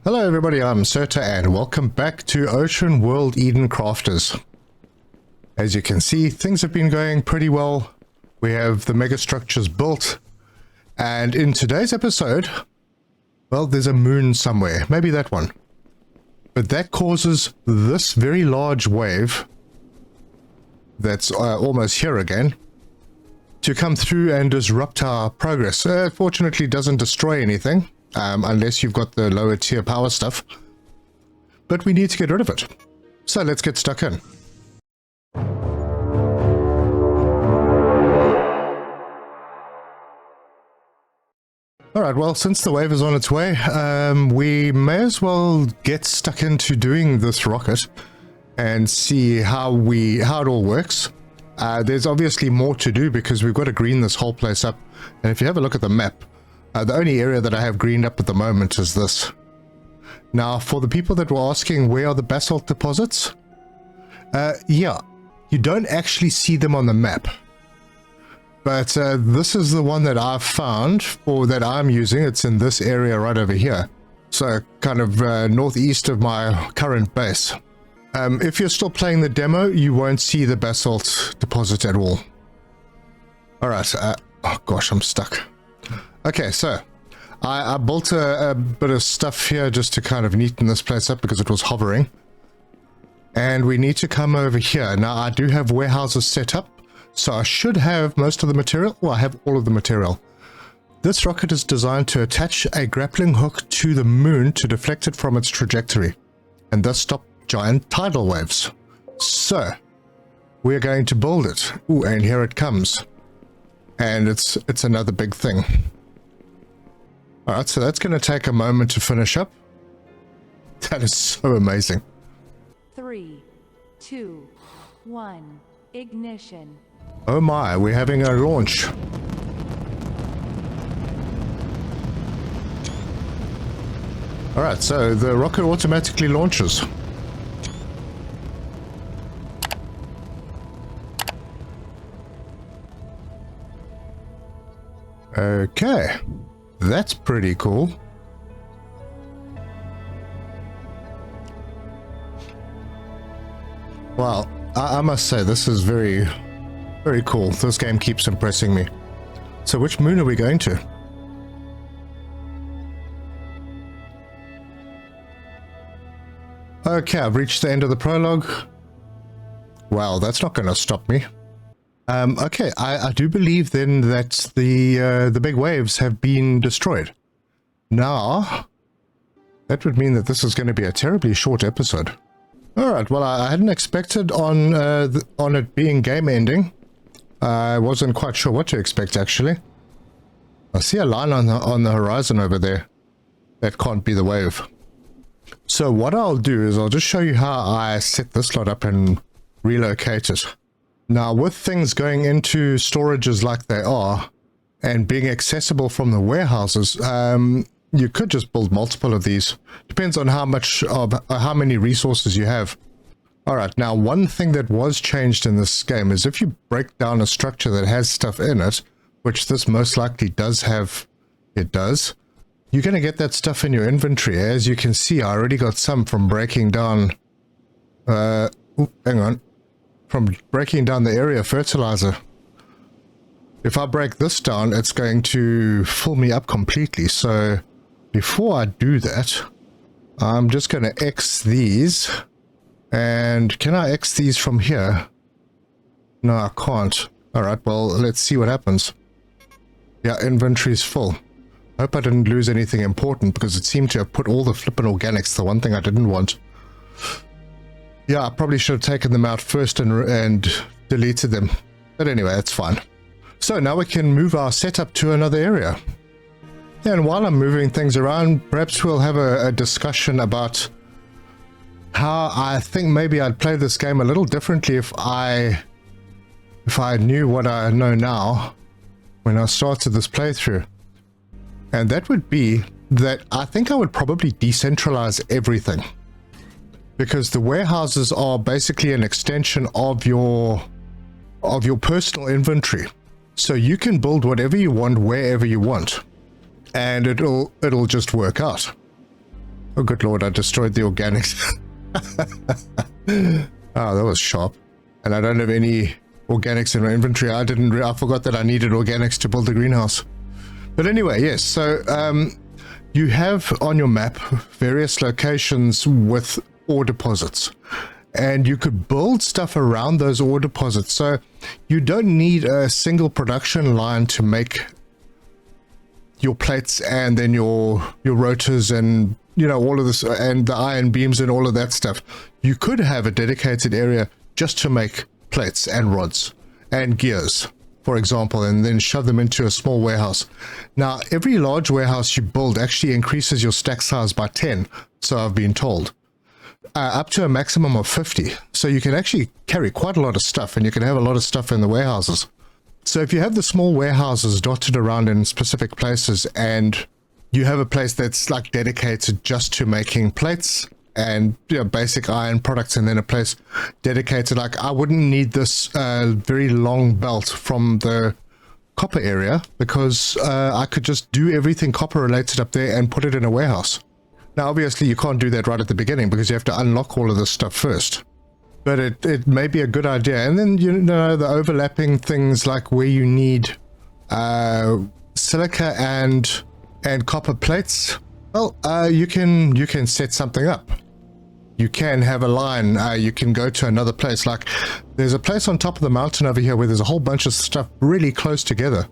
Hello everybody, I'm Serta and welcome back to Ocean World Eden Crafters. As you can see, things have been going pretty well. We have the megastructures built, and in today's episode, well, there's a moon somewhere, maybe that one. But that causes this very large wave that's almost here again to come through and disrupt our progress. Fortunately, it doesn't destroy anything. Unless you've got the lower tier power stuff. But we need to get rid of it. So let's get stuck in. Alright, well, since the wave is on its way, we may as well get stuck into doing this rocket and see how it all works. There's obviously more to do because we've got to green this whole place up. And if you have a look at the map, the only area that I have greened up at the moment is this. Now, for the people that were asking where are the basalt deposits, yeah, you don't actually see them on the map. But this is the one that I've found, or that I'm using. It's in this area right over here. So kind of northeast of my current base. If you're still playing the demo, you won't see the basalt deposit at all. Alright, oh gosh, I'm stuck. Okay, so I built a bit of stuff here just to kind of neaten this place up because it was hovering. And we need to come over here. Now, I do have warehouses set up, so I should have most of the material. Well, I have all of the material. This rocket is designed to attach a grappling hook to the moon to deflect it from its trajectory, and thus stop giant tidal waves. So, we're going to build it. Ooh, and here it comes. And it's another big thing. Alright, so that's going to take a moment to finish up. That is so amazing. 3, 2, 1, ignition. Oh my, we're having a launch. Alright, so the rocket automatically launches. Okay. That's pretty cool. Well, I must say this is very, very cool. This game keeps impressing me. So which moon are we going to? Okay, I've reached the end of the prologue. Wow, that's not going to stop me. Okay, I do believe then that the big waves have been destroyed. Now, that would mean that this is going to be a terribly short episode. Alright, well, I hadn't expected on it being game ending. I wasn't quite sure what to expect, actually. I see a line on the horizon over there. That can't be the wave. So what I'll do is I'll just show you how I set this lot up and relocate it. Now, with things going into storages like they are, and being accessible from the warehouses, you could just build multiple of these. Depends on how many resources you have. Alright, now one thing that was changed in this game is if you break down a structure that has stuff in it, which this most likely does have, it does, you're going to get that stuff in your inventory. As you can see, I already got some from breaking down, hang on. From breaking down the area fertilizer. If I break this down, it's going to fill me up completely. So before I do that, I'm just going to X these. And can I X these from here? No, I can't. Alright, well, let's see what happens. Yeah, inventory's full. Hope I didn't lose anything important because it seemed to have put all the flippin' organics, the one thing I didn't want. Yeah, I probably should have taken them out first and deleted them. But anyway, that's fine. So now we can move our setup to another area. Yeah, and while I'm moving things around, perhaps we'll have a discussion about how I think maybe I'd play this game a little differently if I knew what I know now when I started this playthrough. And that would be that I think I would probably decentralize everything. Because the warehouses are basically an extension of your personal inventory. So you can build whatever you want, wherever you want. And it'll just work out. Oh, good lord, I destroyed the organics. Oh, that was sharp. And I don't have any organics in my inventory. I forgot that I needed organics to build the greenhouse. But anyway, yes, so you have on your map various locations with ore deposits. And you could build stuff around those ore deposits. So you don't need a single production line to make your plates and then your rotors and, you know, all of this, and the iron beams and all of that stuff. You could have a dedicated area just to make plates and rods and gears, for example, and then shove them into a small warehouse. Now, every large warehouse you build actually increases your stack size by 10, so I've been told. Up to a maximum of 50. So you can actually carry quite a lot of stuff, and you can have a lot of stuff in the warehouses. So if you have the small warehouses dotted around in specific places, and you have a place that's like dedicated just to making plates and, you know, basic iron products, and then a place dedicated, like I wouldn't need this very long belt from the copper area, because I could just do everything copper related up there and put it in a warehouse. Now, obviously, you can't do that right at the beginning because you have to unlock all of this stuff first. But it may be a good idea. And then, you know, the overlapping things like where you need silica and copper plates, well, you can set something up. You can have a line. You can go to another place. Like, there's a place on top of the mountain over here where there's a whole bunch of stuff really close together.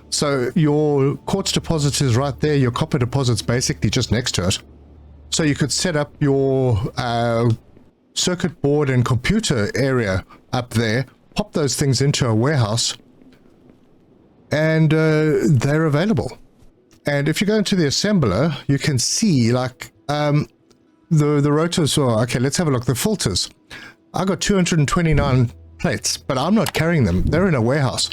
So your quartz deposit is right there. Your copper deposit's basically just next to it. So you could set up your circuit board and computer area up there, pop those things into a warehouse, and they're available. And if you go into the assembler, you can see like the rotors. Or okay, let's have a look. The filters. I got 229 plates, but I'm not carrying them. They're in a warehouse.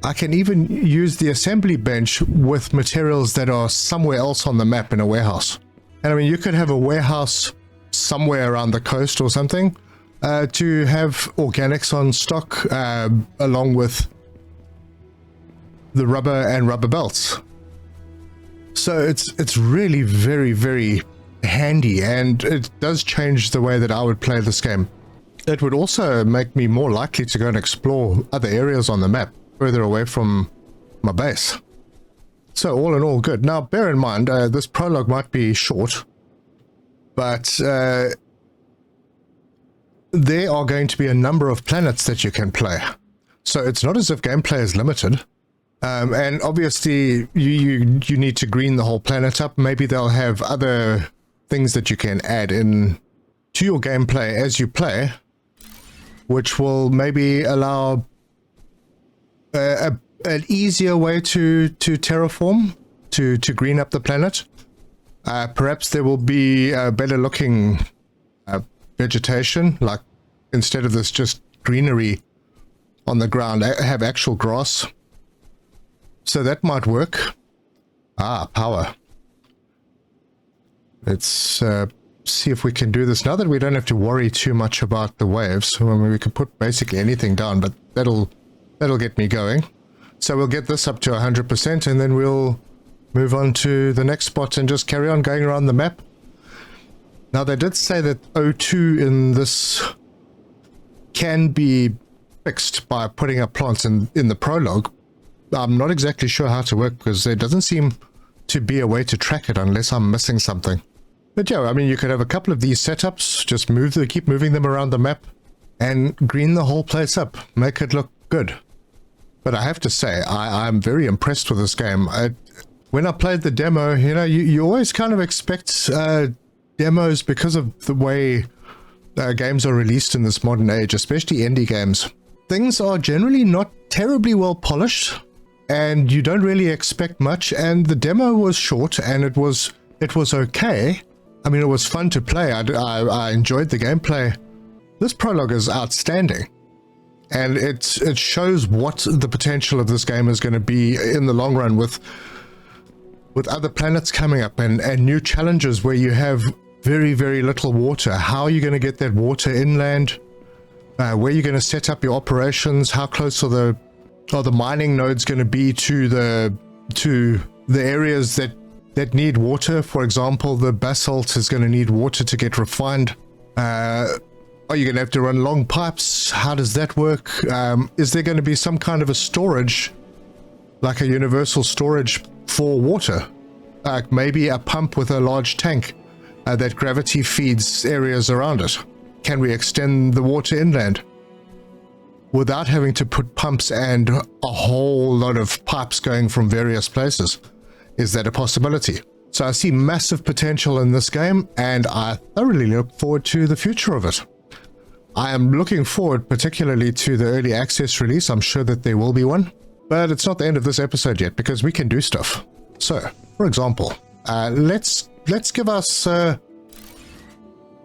I can even use the assembly bench with materials that are somewhere else on the map in a warehouse. And I mean, you could have a warehouse somewhere around the coast or something to have organics on stock along with the rubber and rubber belts. So it's really very, very handy, and it does change the way that I would play this game. It would also make me more likely to go and explore other areas on the map further away from my base. So all in all, good. Now, bear in mind, this prologue might be short, but there are going to be a number of planets that you can play. So it's not as if gameplay is limited. And obviously, you need to green the whole planet up. Maybe they'll have other things that you can add in to your gameplay as you play, which will maybe allow an easier way to terraform, to green up the planet. Perhaps there will be better looking vegetation, like instead of this just greenery on the ground, have actual grass. So that might work. Power. Let's see if we can do this now that we don't have to worry too much about the waves. I mean, we can put basically anything down, but that'll get me going. So we'll get this up to 100%, and then we'll move on to the next spot and just carry on going around the map. Now, they did say that O2 in this can be fixed by putting up plants in the prologue. I'm not exactly sure how to work, because there doesn't seem to be a way to track it unless I'm missing something. But yeah, I mean, you could have a couple of these setups, just keep moving them around the map and green the whole place up, make it look good. But I have to say, I'm very impressed with this game. When I played the demo, you know, you always kind of expect demos because of the way games are released in this modern age, especially indie games. Things are generally not terribly well polished, and you don't really expect much. And the demo was short, and it was okay. I mean, it was fun to play. I enjoyed the gameplay. This prologue is outstanding. And it shows what the potential of this game is going to be in the long run, with other planets coming up and new challenges where you have very, very little water. How are you going to get that water inland? Where you're going to set up your operations? How close are the mining nodes going to be to the areas that that need water. For example, the basalt is going to need water to get refined. Are you going to have to run long pipes? How does that work? Is there going to be some kind of a storage, like a universal storage for water? Like maybe a pump with a large tank that gravity feeds areas around it. Can we extend the water inland without having to put pumps and a whole lot of pipes going from various places? Is that a possibility? So I see massive potential in this game, and I thoroughly look forward to the future of it. I am looking forward particularly to the early access release. I'm sure that there will be one, but it's not the end of this episode yet, because we can do stuff. So, for example, let's give us a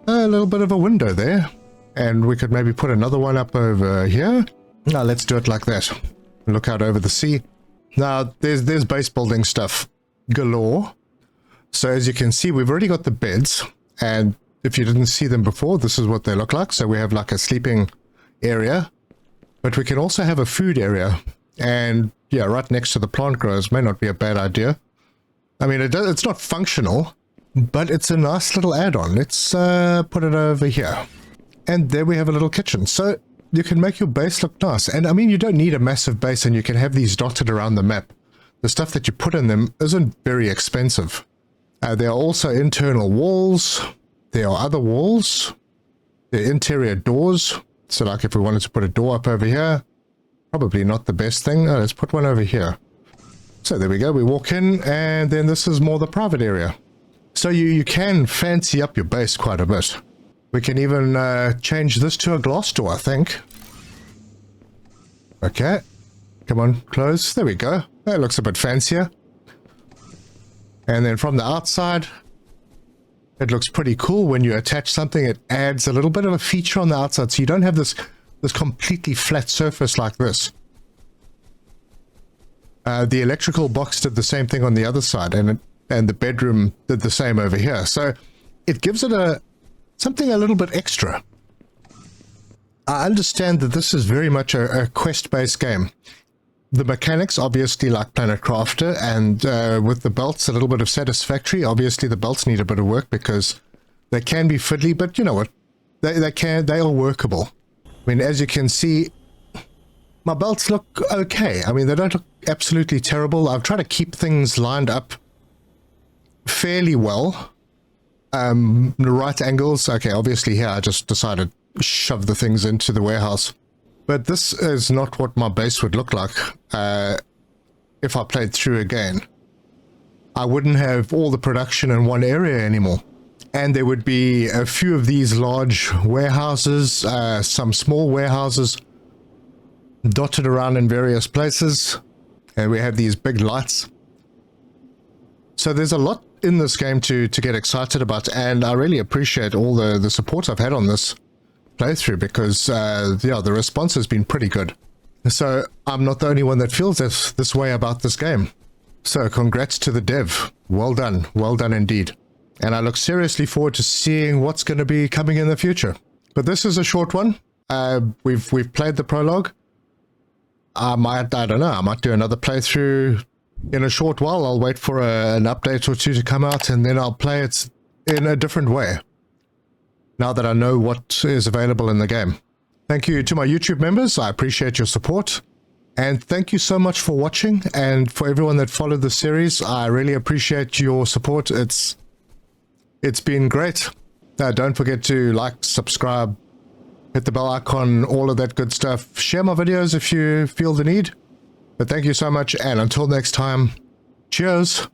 little bit of a window there, and we could maybe put another one up over here. Now let's do it like that. Look out over the sea. Now there's base building stuff galore. So as you can see, we've already got the beds, and if you didn't see them before, this is what they look like. So we have like a sleeping area, but we can also have a food area, and yeah, right next to the plant growers may not be a bad idea. I mean, it's not functional, but it's a nice little add-on. Let's put it over here. And there we have a little kitchen. So you can make your base look nice. And I mean, you don't need a massive base, and you can have these dotted around the map. The stuff that you put in them isn't very expensive. There are also internal walls. There are other walls. There are interior doors. So like if we wanted to put a door up over here, probably not the best thing. Oh, let's put one over here. So there we go. We walk in, and then this is more the private area. So you can fancy up your base quite a bit. We can even change this to a glass door, I think. Okay. Come on, close. There we go. That looks a bit fancier. And then from the outside, it looks pretty cool. When you attach something, it adds a little bit of a feature on the outside, so you don't have this completely flat surface like this. The electrical box did the same thing on the other side, and the bedroom did the same over here. So it gives it something a little bit extra. I understand that this is very much a quest-based game. The mechanics, obviously, like Planet Crafter, and with the belts, a little bit of Satisfactory. Obviously, the belts need a bit of work because they can be fiddly, but you know what? They are workable. I mean, as you can see, my belts look okay. I mean, they don't look absolutely terrible. I've tried to keep things lined up fairly well. The right angles. Okay, obviously here I just decided to shove the things into the warehouse. But this is not what my base would look like if I played through again. I wouldn't have all the production in one area anymore. And there would be a few of these large warehouses, some small warehouses dotted around in various places. And we have these big lights. So there's a lot in this game to get excited about, and I really appreciate all the support I've had on this playthrough, because yeah, the response has been pretty good. So I'm not the only one that feels this way about this game. So congrats to the dev. Well done indeed. And I look seriously forward to seeing what's going to be coming in the future. But this is a short one. We've played the prologue. I don't know, I might do another playthrough in a short while. I'll wait for an update or two to come out, and then I'll play it in a different way, now that I know what is available in the game. Thank you to my YouTube members. I appreciate your support. And thank you so much for watching, and for everyone that followed the series. I really appreciate your support. It's been great. Don't forget to like, subscribe, hit the bell icon, all of that good stuff. Share my videos if you feel the need. But thank you so much, and until next time, cheers.